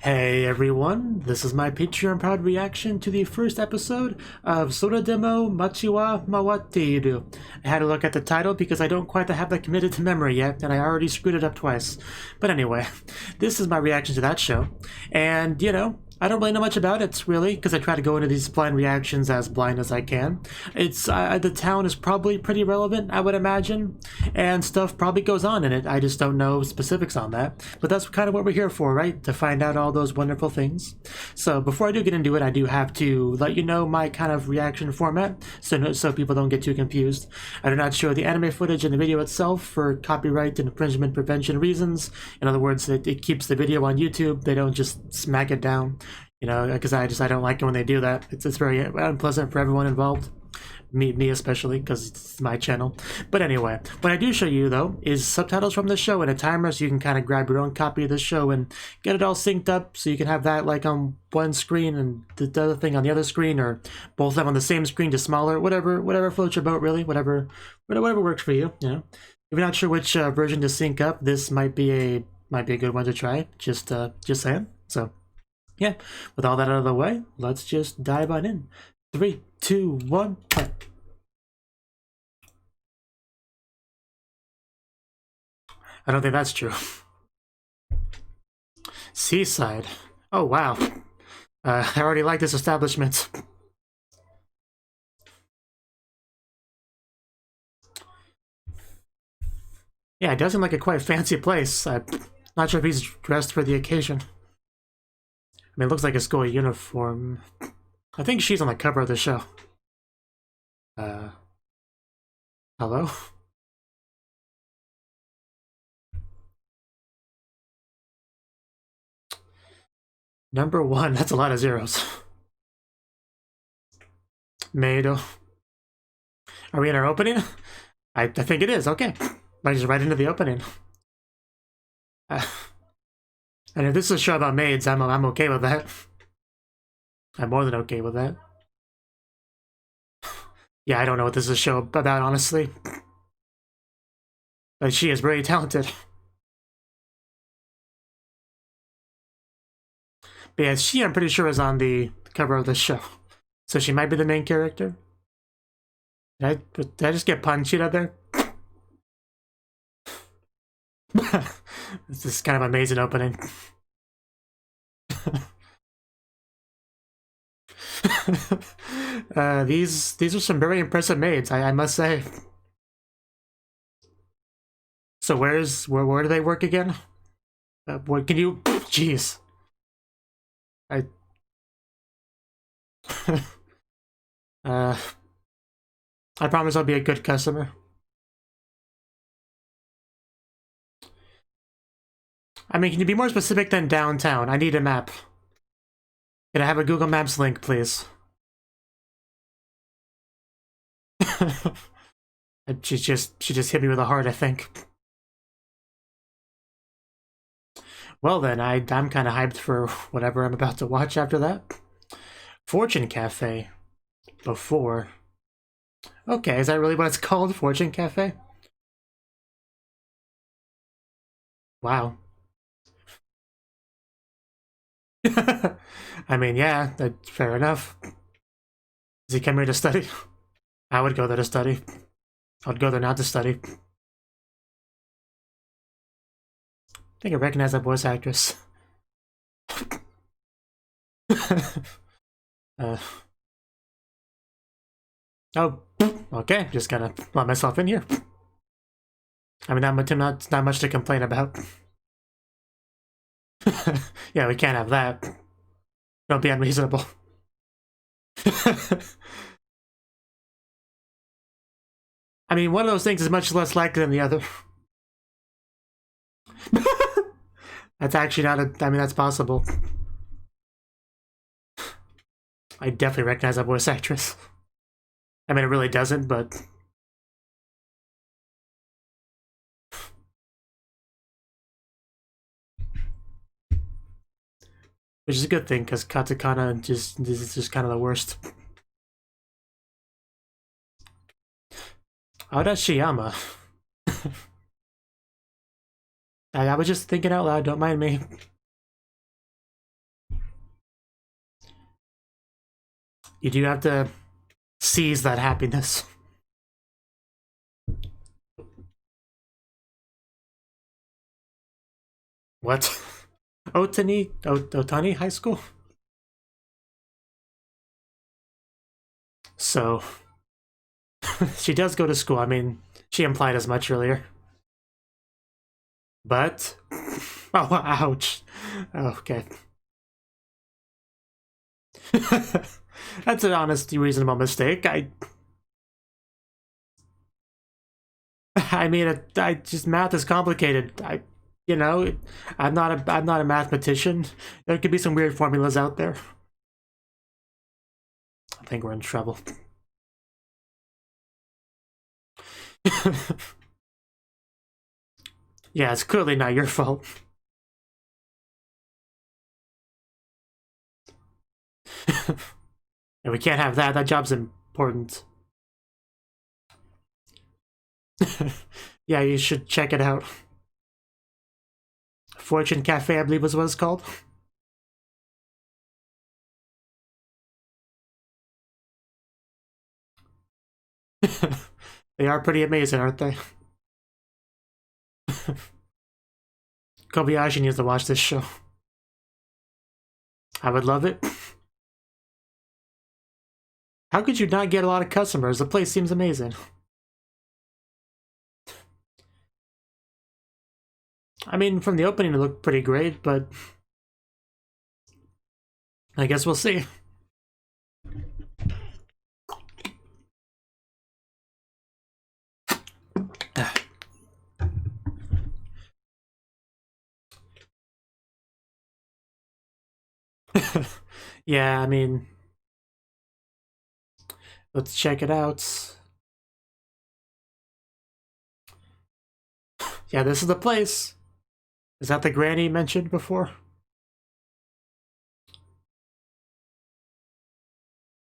Hey everyone, this is my Patreon proud reaction to the first episode of Soredemo Machi wa Mawatteiru. I had to look at the title because I don't quite have that committed to memory yet, and I already screwed it up twice. But anyway, this is my reaction to that show, and I don't really know much about it, really, because I try to go into these blind reactions as blind as I can. It's the town is probably pretty relevant, I would imagine, and stuff probably goes on in it. I just don't know specifics on that. But that's kind of what we're here for, right? To find out all those wonderful things. So before I do get into it, I do have to let you know my kind of reaction format, so people don't get too confused. I do not show the anime footage in the video itself for copyright and infringement prevention reasons. In other words, it keeps the video on YouTube. They don't just smack it down. Because I don't like it when they do that. It's very unpleasant for everyone involved. Me especially, because it's my channel. But anyway, what I do show you, though, is subtitles from the show and a timer, so you can kind of grab your own copy of the show and get it all synced up, so you can have that like on one screen and the other thing on the other screen, or both of them on the same screen, just smaller, whatever floats your boat, really, whatever works for you. If you're not sure which version to sync up, this might be a good one to try. Just saying. So. Yeah, with all that out of the way, let's just dive on in. 3, 2, 1, play. I don't think that's true. Seaside. Oh, wow. I already like this establishment. Yeah, it does seem like a quite fancy place. I'm not sure if he's dressed for the occasion. I mean, it looks like a school uniform. I think she's on the cover of the show. Hello? Number 1, that's a lot of zeros. Maid. Are we in our opening? I think it is, okay. I just right into the opening. And if this is a show about maids, I'm okay with that. I'm more than okay with that. Yeah, I don't know what this is a show about, honestly. But she is very talented. But yeah, she, I'm pretty sure, is on the cover of the show. So she might be the main character. Did I just get punched out there? This is kind of amazing opening. These are some very impressive maids, I must say. So where do they work again? What can you? Jeez. I promise I'll be a good customer. I mean, can you be more specific than downtown? I need a map. Can I have a Google Maps link, please? she just hit me with a heart, I think. Well then, I'm kind of hyped for whatever I'm about to watch after that. Fortune Cafe. Before. Okay, is that really what it's called? Fortune Cafe? Wow. I mean, yeah, that's fair enough. Does he come here to study? I would go there to study. I would go there not to study. I think I recognize that voice actress. Oh, okay, just gotta let myself in here. I mean, not much to complain about. Yeah, we can't have that. Don't be unreasonable. I mean, one of those things is much less likely than the other. That's actually not a... I mean, that's possible. I definitely recognize that voice actress. I mean, it really doesn't, but... Which is a good thing, because katakana is just kind of the worst. Arashiyama. I was just thinking out loud, don't mind me. You do have to seize that happiness. What? Otani High School? So, she does go to school. I mean, she implied as much earlier. But, oh, ouch. Okay. That's an honest, reasonable mistake. I mean, math is complicated. You know, I'm not a mathematician. There could be some weird formulas out there. I think we're in trouble. Yeah, it's clearly not your fault. And we can't have that. That job's important. Yeah, you should check it out. Fortune Cafe, I believe was what it's called. They are pretty amazing, aren't they? Kobayashi needs to watch this show. I would love it. How could you not get a lot of customers? The place seems amazing. I mean, from the opening it looked pretty great, but I guess we'll see. Yeah, I mean, let's check it out. Yeah, this is the place. Is that the granny mentioned before?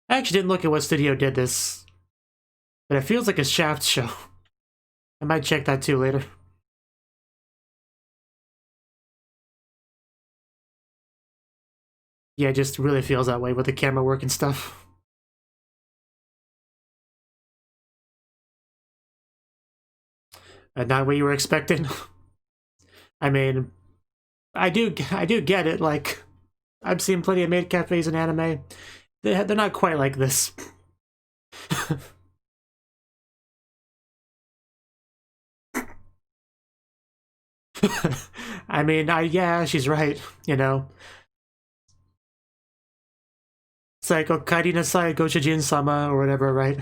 I actually didn't look at what studio did this, but it feels like a Shaft show. I might check that too later. Yeah, it just really feels that way with the camera work and stuff. And not what you were expecting. I mean, I do get it. Like, I've seen plenty of maid cafes in anime. They're not quite like this. I mean, yeah, she's right. You know, it's like Okairi nasai gochujin sama or whatever, right?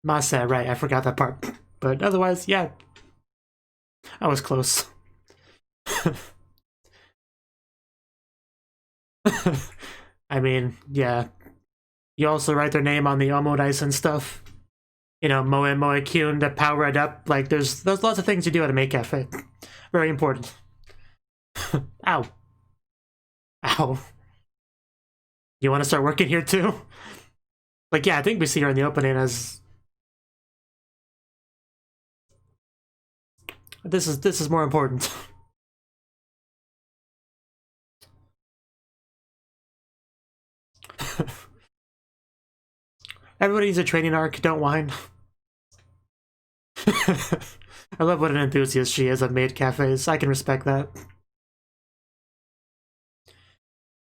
Masa, right? I forgot that part. But otherwise, yeah, I was close. I mean, yeah. You also write their name on the omodice and stuff. You know, moe moe kyun to power it up. Like, there's lots of things you do at a maid cafe. Very important. Ow. Ow. You want to start working here too? Like, yeah, I think we see her in the opening as... This is more important. Everybody needs a training arc, don't whine. I love what an enthusiast she is at maid cafes. I can respect that.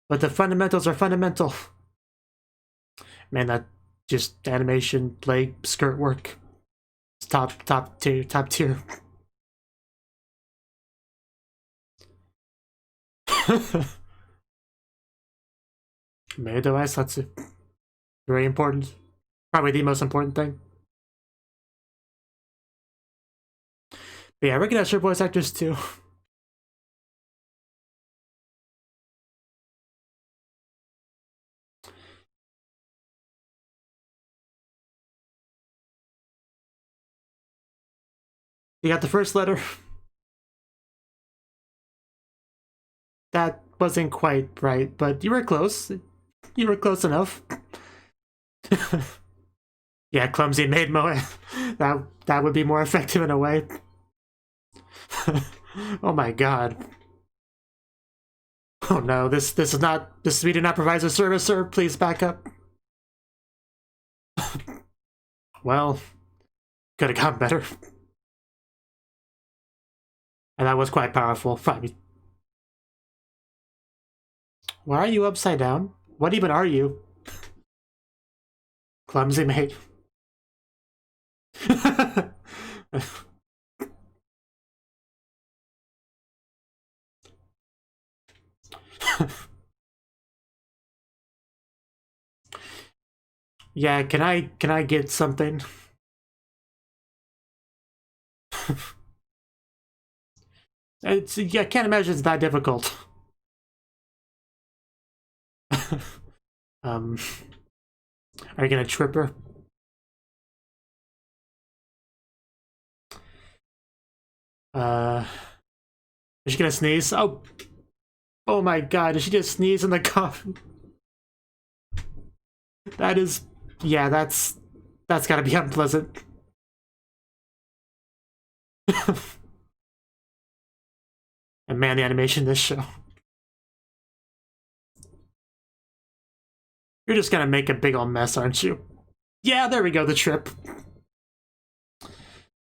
But the fundamentals are fundamental. Man, that just animation, leg, skirt work. It's top tier. Maid Satsu. Very important. Probably the most important thing. But yeah, I recognize her voice actors too. You got the first letter. That wasn't quite right, but you were close. You were close enough. Yeah, clumsy maid moe. That would be more effective in a way. Oh my god. Oh no, this is not, this we do not provide a service, sir. Please back up. Well, could have gotten better. And that was quite powerful. Why are you upside down? What even are you? Clumsy Maid. Yeah, can I get something? I can't imagine it's that difficult. Are you gonna trip her? Is she gonna sneeze? Oh! Oh my god, did she just sneeze in the coffin? That is... yeah, that's gotta be unpleasant. And man, the animation in this show. You're just gonna make a big old mess, aren't you? Yeah, there we go, the trip.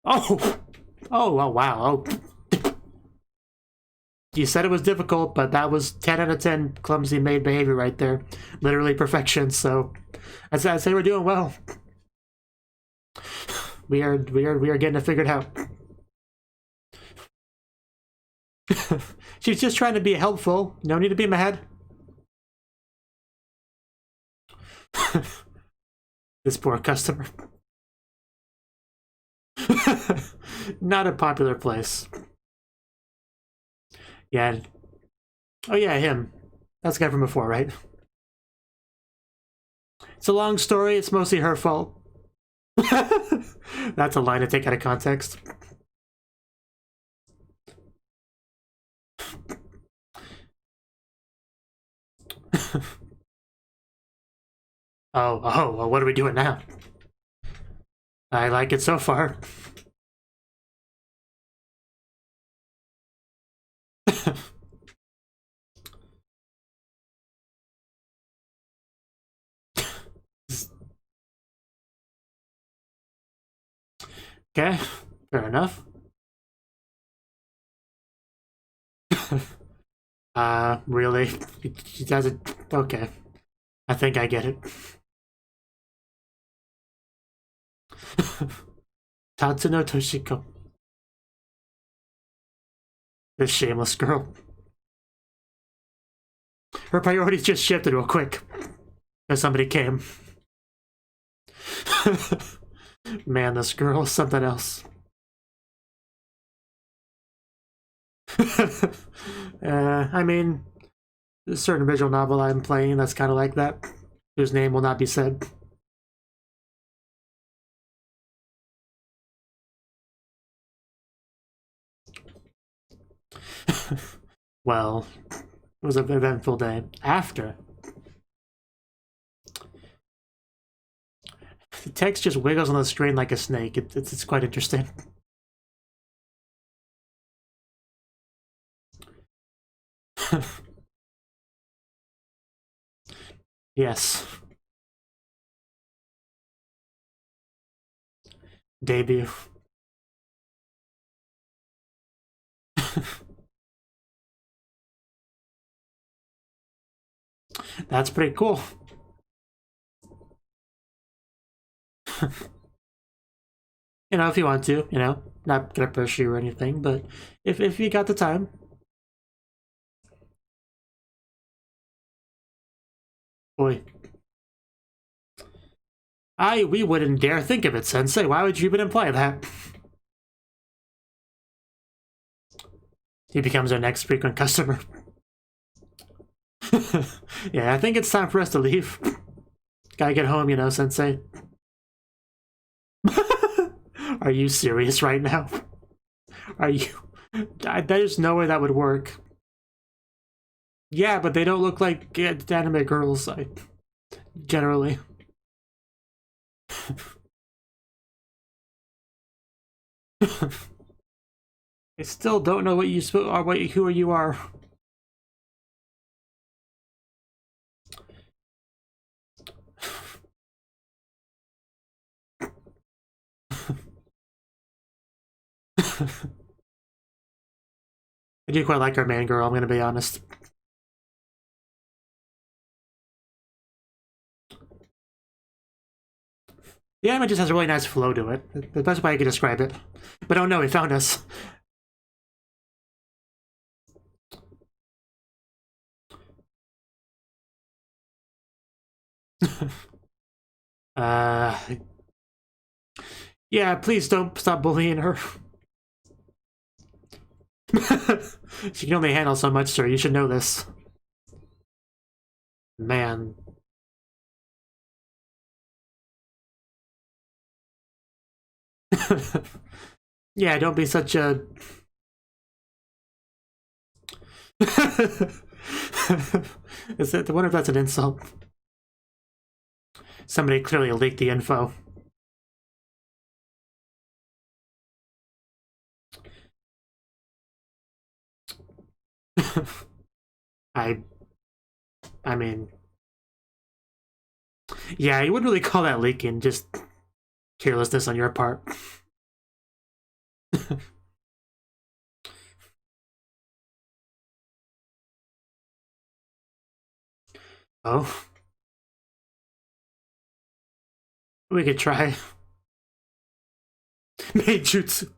Oh! Oh wow. Oh. You said it was difficult, but that was 10 out of 10 clumsy Maid behavior right there. Literally perfection, so I'd say we're doing well. We are getting it figured out. She's just trying to be helpful. No need to be mad. This poor customer. Not a popular place. Yeah. Oh yeah, him. That's the guy from before, right? It's a long story. It's mostly her fault. That's a line to take out of context. Oh, well, what are we doing now? I like it so far. Okay, fair enough. Really? She doesn't... okay. I think I get it. Tatsuno Toshiko. This shameless girl. Her priorities just shifted real quick. Because somebody came. Man, this girl is something else. I mean, there's a certain visual novel I'm playing that's kind of like that, whose name will not be said. Well, it was an eventful day. After. The text just wiggles on the screen like a snake. It's quite interesting. Yes. Debut. That's pretty cool. You know, if you want to, you know, not gonna push you or anything, but if you got the time. Boy. We wouldn't dare think of it, Sensei. Why would you even imply that? He becomes our next frequent customer. Yeah, I think it's time for us to leave. Gotta get home, you know, Sensei. Are you serious right now? Are you... There's no way that would work. Yeah, but they don't look like anime girls, generally. I still don't know what you are, who you are. I do quite like our main girl, I'm gonna be honest. The anime just has a really nice flow to it. The best way I could describe it. But oh no, he found us. Yeah, please don't stop bullying her. She can only handle so much, sir. You should know this. Man. Yeah, don't be such a... Is it? I wonder if that's an insult. Somebody clearly leaked the info. I mean... Yeah, you wouldn't really call that leaking, just carelessness on your part. Oh. We could try. Maid jutsu.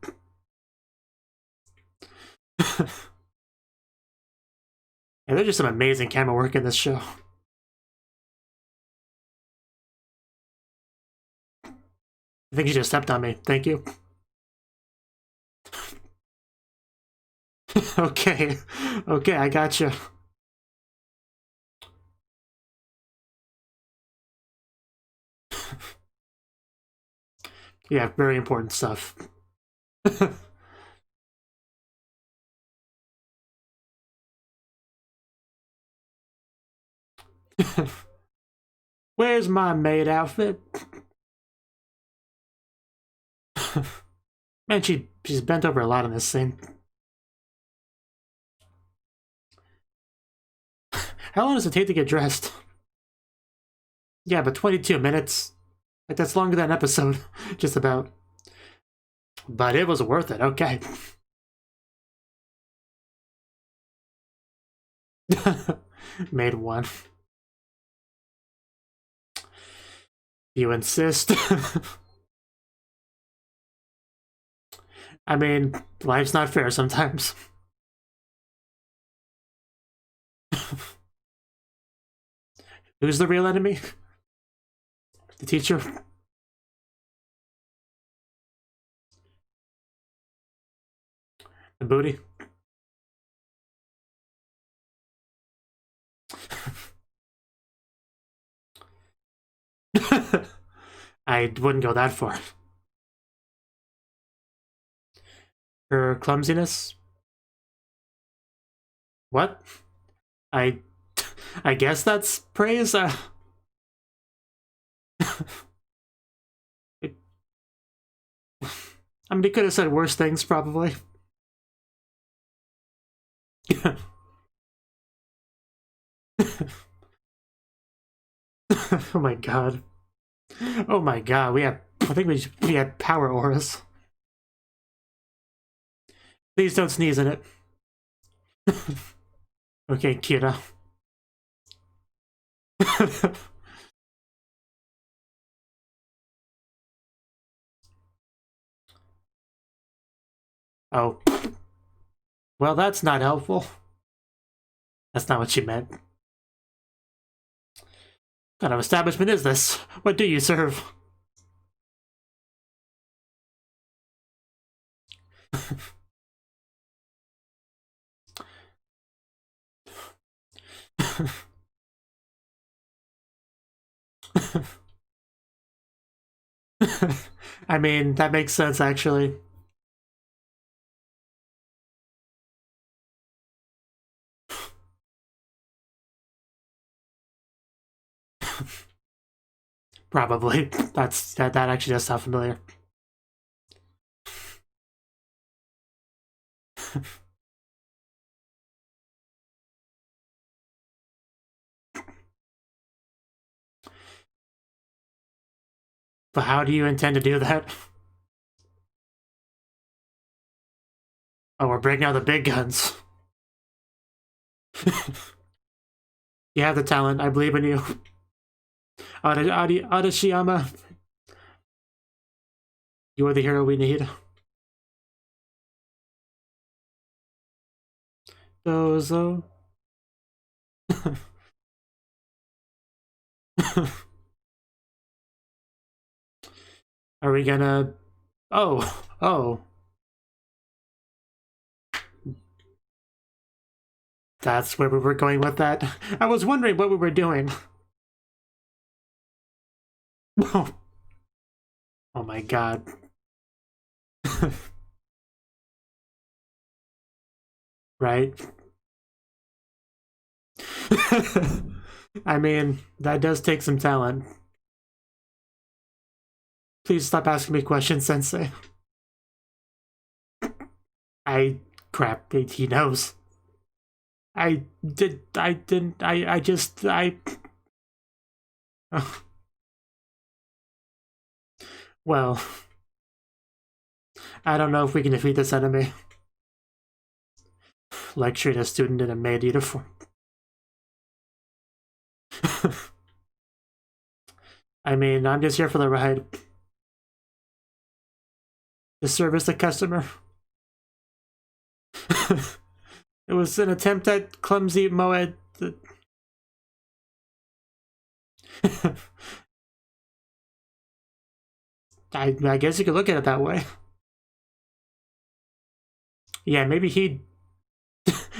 Yeah, there's just some amazing camera work in this show. I think you just stepped on me. Thank you. Okay. Okay, I gotcha. Yeah, very important stuff. Where's my maid outfit? Man, she's bent over a lot in this scene. How long does it take to get dressed? Yeah, but 22 minutes. Like, that's longer than an episode. Just about. But it was worth it, okay. Made one. You insist. I mean, life's not fair sometimes. Who's the real enemy? The teacher? The booty? I wouldn't go that far. Her clumsiness? What? I guess that's praise? I mean, he could have said worse things, probably. Oh my god. Oh my god, I think we had power auras. Please don't sneeze in it. Okay, Kira. Oh. Well, that's not helpful. That's not what she meant. What kind of establishment is this? What do you serve? I mean, that makes sense, actually. Probably. That actually does sound familiar. But how do you intend to do that? Oh, we're breaking out the big guns. You have the talent. I believe in you. Adashiyama. You are the hero we need. Dozo. Are we gonna... Oh. That's where we were going with that. I was wondering what we were doing. Oh my god. Right? I mean, that does take some talent. Please stop asking me questions, Sensei. Crap, he knows. Well, I don't know if we can defeat this enemy. Lecturing a student in a maid uniform. I mean, I'm just here for the ride. To service the customer. It was an attempt at clumsy moed. I guess you could look at it that way. Yeah, maybe he...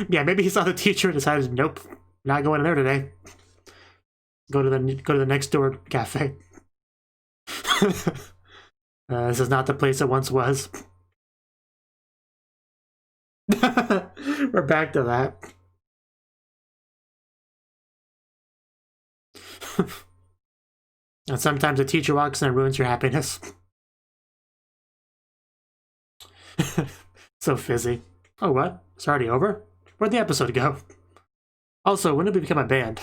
yeah, maybe he saw the teacher and decided, nope, not going in there today. Go to the next door cafe. This is not the place it once was. We're back to that. And sometimes a teacher walks in and ruins your happiness. So fizzy. Oh, what? It's already over? Where'd the episode go? Also, when did we become a band?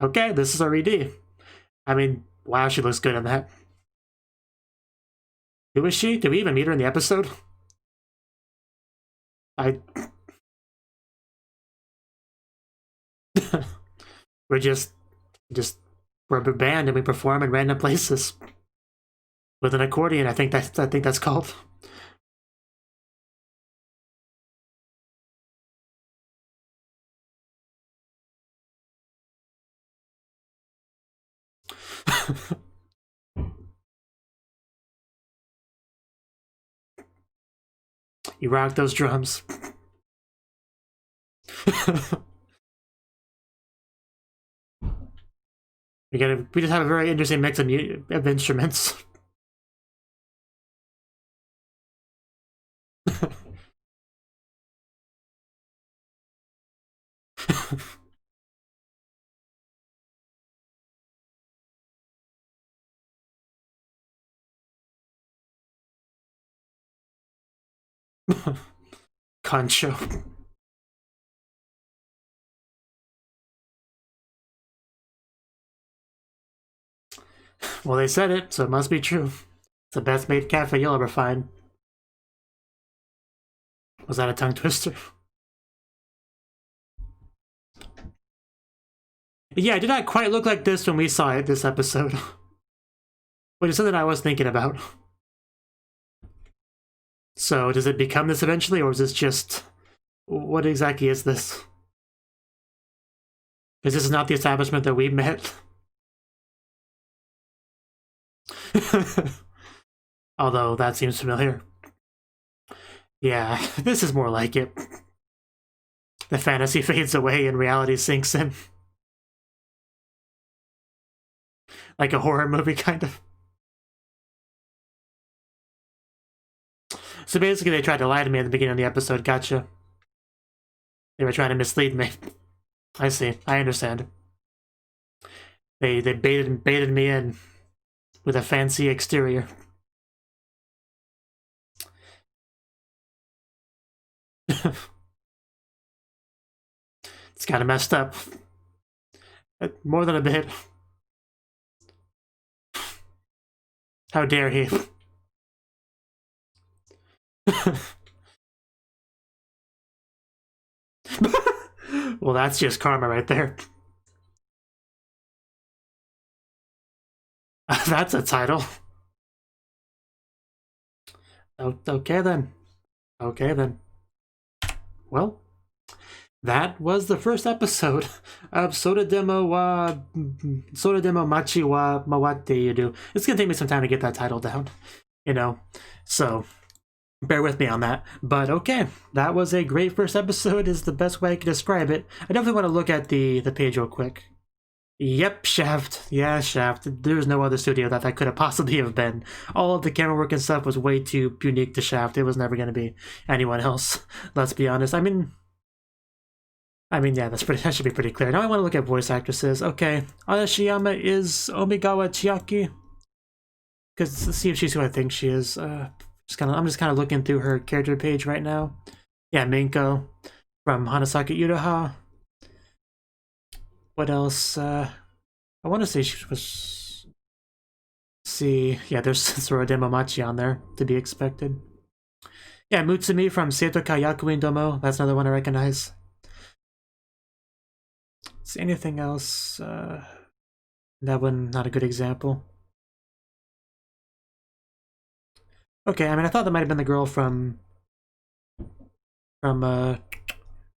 Okay, this is our ED. I mean, wow, she looks good in that. Who is she? Did we even meet her in the episode? We're we're a band and we perform in random places. With an accordion, I think that's called. You rock those drums. We just have a very interesting mix of instruments. Concho. Well, they said it, so it must be true. It's the best made cafe you'll ever find. Was that a tongue twister? Yeah, it did not quite look like this when we saw it this episode. Which is something I was thinking about. So, does it become this eventually, or is this just... What exactly is this? Because this is not the establishment that we met. Although, that seems familiar. Yeah, this is more like it. The fantasy fades away and reality sinks in. Like a horror movie, kind of. So basically, they tried to lie to me at the beginning of the episode. Gotcha. They were trying to mislead me. I see. I understand. They baited me in with a fancy exterior. It's kind of messed up. More than a bit. How dare he? Well, that's just karma right there. That's a title. Okay then. Okay then. Well, that was the first episode of Soredemo Machi wa Mawatteiru. It's gonna take me some time to get that title down, you know, so bear with me on that. But okay, that was a great first episode is the best way I can describe it. I definitely want to look at the page real quick. Yep, Shaft. Yeah, Shaft. There's no other studio that could have possibly have been. All of the camera work and stuff was way too unique to Shaft. It was never going to be anyone else. Let's be honest. I mean, yeah, that should be pretty clear. Now I want to look at voice actresses. Okay, Arashiyama is Omigawa Chiaki. Because let's see if she's who I think she is. I'm just kind of looking through her character page right now. Yeah, Minko from Hanasaki Uraha. What else? I want to say she was... See, yeah, there's Soredemo Machi on there, to be expected. Yeah, Mutsumi from Seito Kayakuin Domo, that's another one I recognize. See, anything else? That one, not a good example. Okay, I mean, I thought that might have been the girl from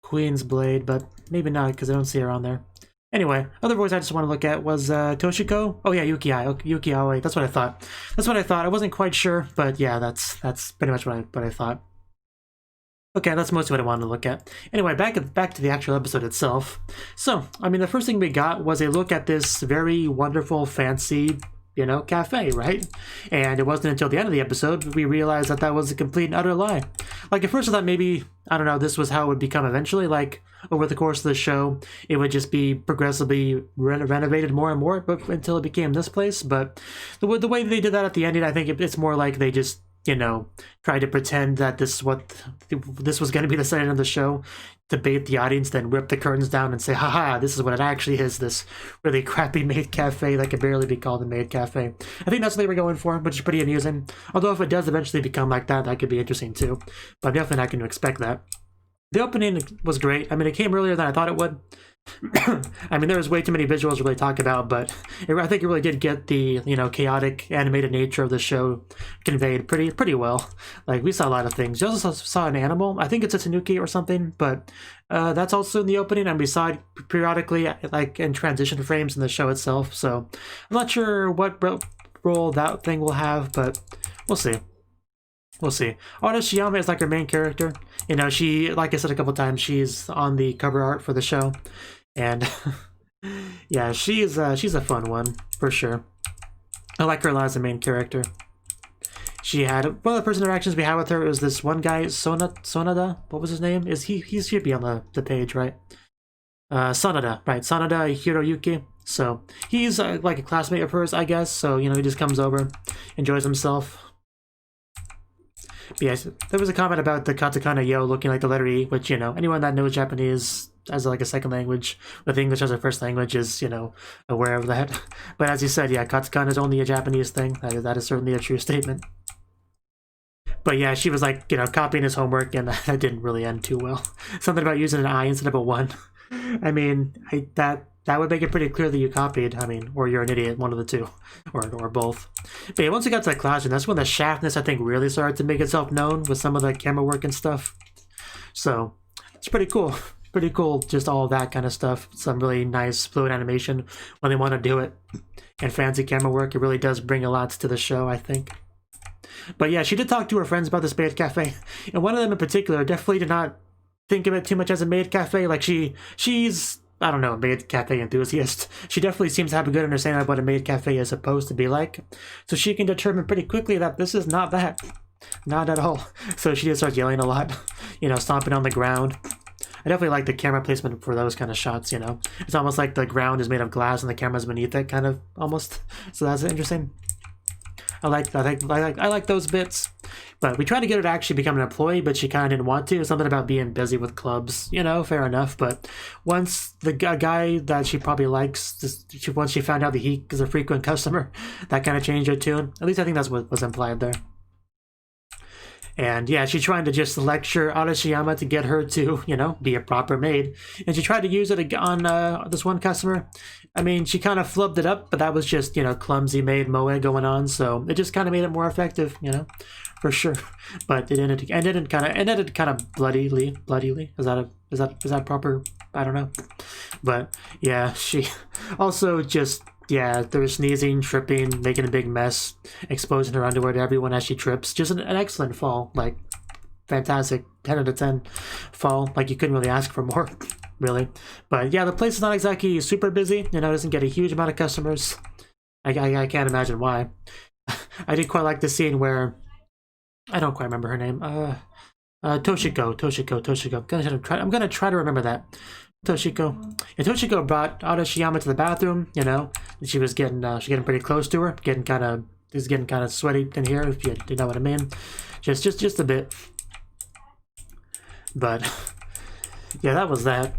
Queen's Blade, but maybe not, because I don't see her on there. Anyway, other voice I just want to look at was Toshiko. Oh yeah, Yuki Aoi. That's what I thought. That's what I thought. I wasn't quite sure, but yeah, that's pretty much what I thought. Okay, that's mostly what I wanted to look at. Anyway, back to the actual episode itself. So, I mean, the first thing we got was a look at this very wonderful, fancy, you know, cafe, right? And it wasn't until the end of the episode we realized that that was a complete and utter lie. Like, at first I thought maybe, I don't know, this was how it would become eventually, like, over the course of the show, it would just be progressively renovated more and more but until it became this place. But the way they did that at the ending, I think it's more like they just, you know, tried to pretend that this was going to be the setting of the show to bait the audience, then rip the curtains down and say, haha, this is what it actually is, this really crappy maid cafe that could barely be called a maid cafe. I think that's what they were going for, which is pretty amusing. Although if it does eventually become like that, that could be interesting too. But I'm definitely not going to expect that. The opening was great. I mean, it came earlier than I thought it would. I mean, there was way too many visuals to really talk about, but I think it really did get the, you know, chaotic animated nature of the show conveyed pretty well. Like, we saw a lot of things. You also saw an animal. I think it's a Cnouki or something, but that's also in the opening, and we saw it periodically, like, in transition frames in the show itself. So I'm not sure what role that thing will have, but we'll see. We'll see. Arashiyama is like her main character. You know, she, like I said a couple times, she's on the cover art for the show. And yeah, she's a fun one, for sure. I like her a lot as a main character. She had, one of the first interactions we had with her was this one guy, Sonada, what was his name? He should be on the page, right? Sanada, right, Sanada Hiroyuki. So, he's like a classmate of hers, I guess. So, you know, he just comes over, enjoys himself. But yes, there was a comment about the katakana yo looking like the letter E, which, you know, anyone that knows Japanese as like a second language with English as a first language is, you know, aware of that. But as you said, yeah, katakana is only a Japanese thing. That is certainly a true statement. But yeah, she was like, you know, copying his homework, and that didn't really end too well. Something about using an I instead of a 1. I mean, that would make it pretty clear that you copied. I mean, or you're an idiot, one of the two, or both. But yeah, once we got to the classroom, that's when the shaftness, I think, really started to make itself known with some of the camera work and stuff. So it's pretty cool. Pretty cool, just all that kind of stuff. Some really nice fluid animation when they want to do it. And fancy camera work, it really does bring a lot to the show, I think. But yeah, she did talk to her friends about this maid cafe. And one of them in particular definitely did not think of it too much as a maid cafe. Like, she's, I don't know, a maid cafe enthusiast. She definitely seems to have a good understanding of what a maid cafe is supposed to be like. So she can determine pretty quickly that this is not that. Not at all. So she just starts yelling a lot, you know, stomping on the ground. I definitely like the camera placement for those kind of shots, you know. It's almost like the ground is made of glass and the camera's beneath it, kind of, almost. So that's interesting. I like those bits. But we tried to get her to actually become an employee, but she kind of didn't want to. Something about being busy with clubs, you know, fair enough. But once the guy that she probably likes, once she found out that he is a frequent customer, that kind of changed her tune. At least I think that's what was implied there. And yeah, she's trying to just lecture Arashiyama to get her to, you know, be a proper maid. And she tried to use it on this one customer. I mean, she kind of flubbed it up, but that was just, you know, clumsy maid moe going on. So it just kind of made it more effective, you know, for sure. But it ended kind of bloodily. Is that proper? I don't know. But yeah, she also just. Yeah, there was sneezing, tripping, making a big mess, exposing her underwear to everyone as she trips. Just an excellent fall, like, fantastic, 10 out of 10 fall. Like, you couldn't really ask for more, really. But yeah, the place is not exactly super busy, you know, doesn't get a huge amount of customers. I can't imagine why. I did quite like the scene where, I don't quite remember her name, Toshiko. I'm gonna try to remember that. Toshiko. And Toshiko brought Arashiyama to the bathroom, you know. She was getting pretty close to her, getting kind of sweaty in here, if you know what I mean. Just a bit. But yeah, that was that.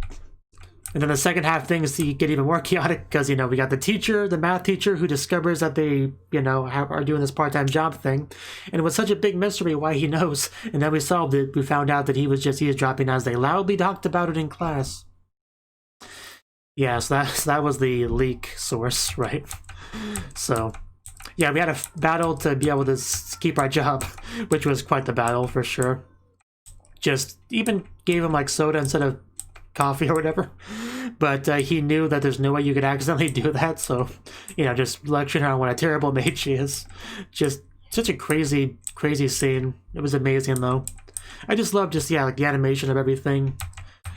And then the second half things get even more chaotic because, you know, we got the math teacher who discovers that they, you know, are doing this part-time job thing. And it was such a big mystery why he knows. And then we solved it. We found out that he was dropping as they loudly talked about it in class. Yeah, so that was the leak source, right? So, yeah, we had a battle to be able to keep our job, which was quite the battle for sure. Just even gave him like soda instead of coffee or whatever. But he knew that there's no way you could accidentally do that, so, you know, just lecturing her on what a terrible maid she is. Just such a crazy, crazy scene. It was amazing, though. I just love like the animation of everything.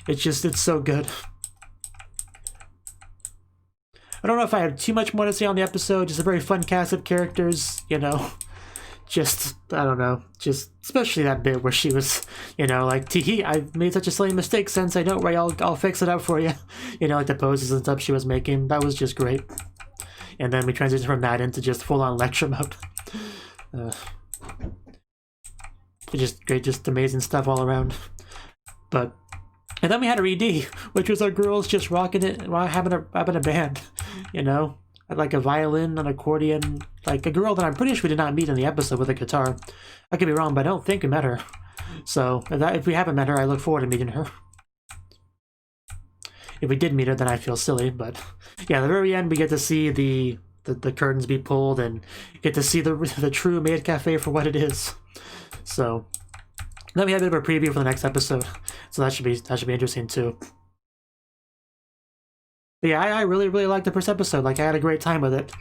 It's so good. I don't know if I have too much more to say on the episode. Just a very fun cast of characters, you know. Just, I don't know. Just, especially that bit where she was, you know, like, tee I've made such a silly mistake, Sensei. Don't worry, I'll fix it up for you. You know, like the poses and stuff she was making. That was just great. And then we transitioned from that into just full-on lecture mode. Just great, just amazing stuff all around. But, and then we had our ED, which was our girls just rocking it, having a band, you know, like a violin, an accordion, like a girl that I'm pretty sure we did not meet in the episode with a guitar. I could be wrong, but I don't think we met her. So if we haven't met her, I look forward to meeting her. If we did meet her, then I feel silly. But yeah, at the very end, we get to see the curtains be pulled and get to see the true Maid Cafe for what it is. So then we have a bit of a preview for the next episode. So that should be interesting too. But yeah, I really, really liked the first episode. Like, I had a great time with it.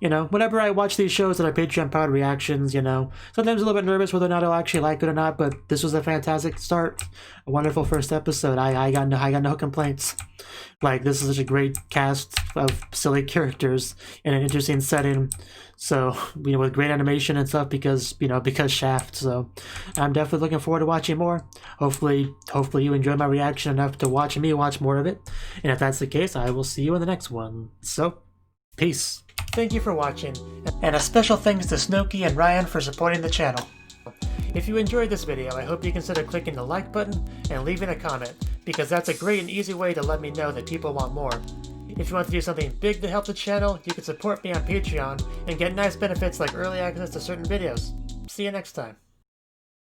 You know, whenever I watch these shows that are Patreon-powered reactions, you know, sometimes a little bit nervous whether or not I'll actually like it or not, but this was a fantastic start. A wonderful first episode. I got no complaints. Like, this is such a great cast of silly characters in an interesting setting. So, you know, with great animation and stuff because Shaft. So, I'm definitely looking forward to watching more. Hopefully you enjoyed my reaction enough to watch me watch more of it. And if that's the case, I will see you in the next one. So, peace. Thank you for watching, and a special thanks to Cnouki and Ryan for supporting the channel. If you enjoyed this video, I hope you consider clicking the like button and leaving a comment, because that's a great and easy way to let me know that people want more. If you want to do something big to help the channel, you can support me on Patreon and get nice benefits like early access to certain videos. See you next time.